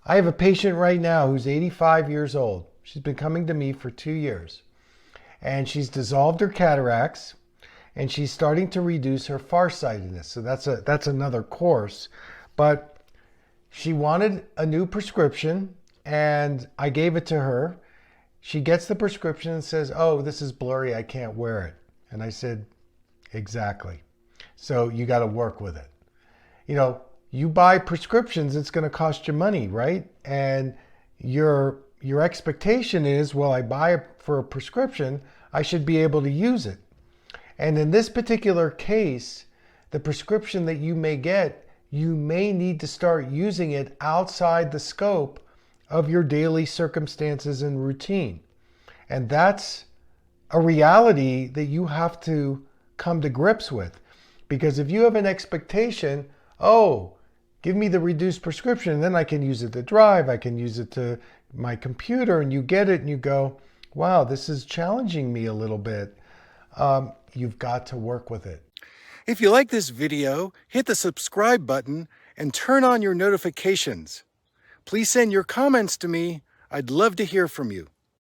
I have a patient right now who's 85 years old. She's been coming to me for 2 years. And she's dissolved her cataracts and she's starting to reduce her farsightedness. So that's another course. But she wanted a new prescription and I gave it to her. She gets the prescription and says, "Oh, this is blurry. I can't wear it." And I said, "Exactly. So you got to work with it." You know, you buy prescriptions, it's going to cost you money, right? And your expectation is, well, I buy it for a prescription, I should be able to use it. And in this particular case, the prescription that you may get, you may need to start using it outside the scope of your daily circumstances and routine. And that's a reality that you have to come to grips with. Because if you have an expectation, oh, give me the reduced prescription, and then I can use it to drive, I can use it to my computer, and you get it and you go, wow, this is challenging me a little bit. You've got to work with it. If you like this video, hit the subscribe button and turn on your notifications. Please send your comments to me. I'd love to hear from you.